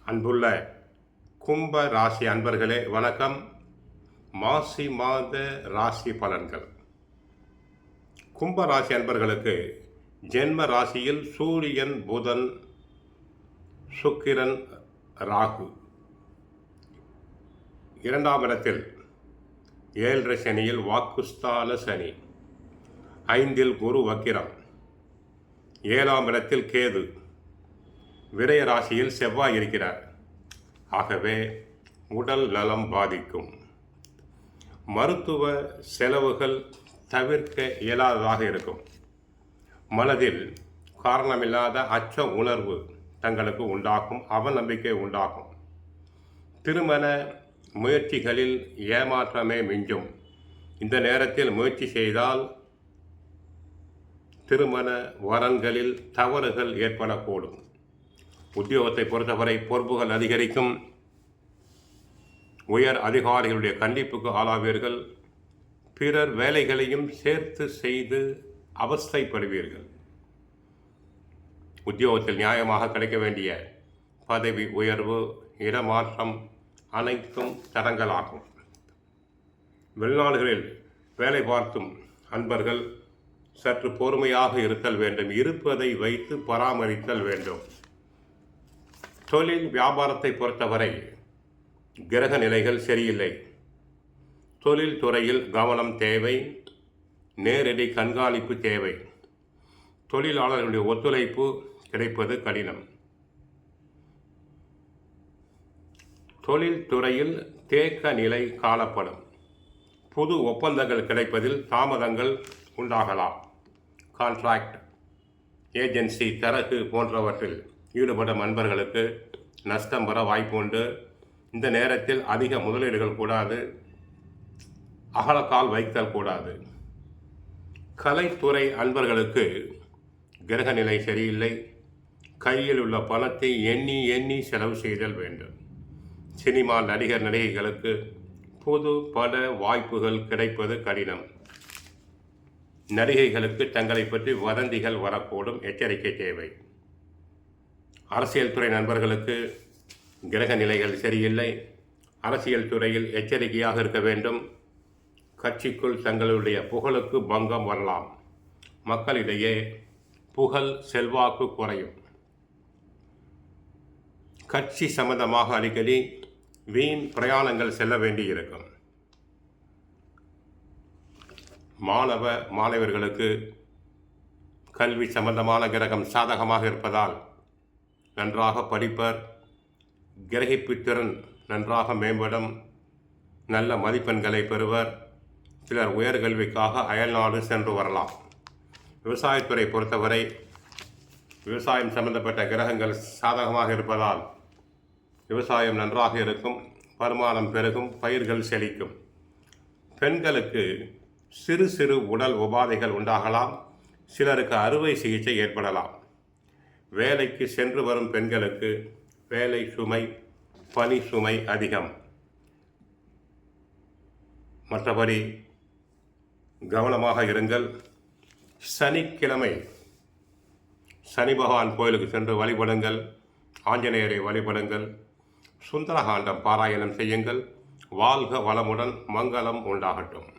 அன்புள்ள கும்ப ராசி அன்பர்களே வணக்கம். மாசி மாத ராசி பலன்கள். கும்ப ராசி அன்பர்களுக்கு ஜென்ம ராசியில் சூரியன், புதன், சுக்கிரன், ராகு, இரண்டாம் இடத்தில் 7.5 சனியில் வாக்குஸ்தான சனி, 5 குரு வக்கிரம், 7ஆம் இடத்தில் கேது, விரய ராசியில் செவ்வாய் இருக்கிறார். ஆகவே உடல் நலம் பாதிக்கும். மருத்துவ செலவுகள் தவிர்க்க இயலாததாக இருக்கும். மனதில் காரணமில்லாத அச்ச உணர்வு தங்களுக்கு உண்டாகும். அவநம்பிக்கை உண்டாகும். திருமண முயற்சிகளில் ஏமாற்றமே மிஞ்சும். இந்த நேரத்தில் முயற்சி செய்தால் திருமண வரன்களில் தவறுகள் ஏற்படக்கூடும். உத்தியோகத்தை பொறுத்தவரை பொறுப்புகள் அதிகரிக்கும். உயர் அதிகாரிகளுடைய கண்டிப்புக்கு ஆளாவீர்கள். பிறர் வேலைகளையும் சேர்த்து செய்து அவஸ்தைப்படுவீர்கள். உத்தியோகத்தில் நியாயமாக கிடைக்க வேண்டிய பதவி உயர்வு, இடமாற்றம் அனைத்தும் தடங்கலாகும். வெளிநாடுகளில் வேலை பார்த்தும் அன்பர்கள் சற்று பொறுமையாக இருத்தல் வேண்டும். இருப்பதை வைத்து பராமரித்தல் வேண்டும். தொழில் வியாபாரத்தை பொறுத்தவரை கிரக நிலைகள் சரியில்லை. தொழில் துறையில் கவனம் தேவை. நேரடி கண்காணிப்பு தேவை. தொழிலாளர்களுடைய ஒத்துழைப்பு கிடைப்பது கடினம். தொழில் துறையில் தேக்க நிலை காணப்படும். புது ஒப்பந்தங்கள் கிடைப்பதில் தாமதங்கள் உண்டாகலாம். கான்ட்ராக்ட், ஏஜென்சி, தரகு போன்றவற்றில் ஈடுபடும் அன்பர்களுக்கு நஷ்டம் வர வாய்ப்பு உண்டு. இந்த நேரத்தில் அதிக முதலீடுகள் கூடாது. அகலக்கால் வைத்தல் கூடாது. கலைத்துறை அன்பர்களுக்கு கிரக நிலை சரியில்லை. கையில் உள்ள பணத்தை எண்ணி எண்ணி செலவு செய்தல் வேண்டும். சினிமா நடிகர் நடிகைகளுக்கு புது பட வாய்ப்புகள் கிடைப்பது கடினம். நடிகைகளுக்கு தங்களை பற்றி வதந்திகள் வரக்கூடும். எச்சரிக்கை தேவை. அரசியல் துறை நண்பர்களுக்கு கிரக நிலைகள் சரியில்லை. அரசியல் துறையில் எச்சரிக்கையாக இருக்க வேண்டும். கட்சிக்குள் தங்களுடைய புகழுக்கு பங்கம் வரலாம். மக்களிடையே புகழ் செல்வாக்கு குறையும். கட்சி சம்பந்தமாக அடிக்கடி வீண் பிரயாணங்கள் செல்ல வேண்டியிருக்கும். மாணவர்களுக்கு கல்வி சம்பந்தமான கிரகம் சாதகமாக இருப்பதால் நன்றாக படிப்பர். கிரகிப்பு திறன் நன்றாக மேம்படும். நல்ல மதிப்பெண்களை பெறுவர். சிலர் உயர்கல்விக்காக அயல்நாடு சென்று வரலாம். விவசாயத்துறை பொறுத்தவரை விவசாயம் சம்பந்தப்பட்ட கிரகங்கள் சாதகமாக இருப்பதால் விவசாயம் நன்றாக இருக்கும். வருமானம் பெருகும். பயிர்கள் செழிக்கும். பெண்களுக்கு சிறு சிறு உடல் உபாதைகள் உண்டாகலாம். சிலருக்கு அறுவை சிகிச்சை ஏற்படலாம். வேலைக்கு சென்று வரும் பெண்களுக்கு வேலை சுமை, பணி சுமை அதிகம். மற்றபடி கவனமாக இருங்கள். சனிக்கிழமை சனி பகவான் கோயிலுக்கு சென்று வழிபடுங்கள். ஆஞ்சநேயரை வழிபடுங்கள். சுந்தரகாண்டம் பாராயணம் செய்யுங்கள். வாழ்க வளமுடன். மங்களம் உண்டாகட்டும்.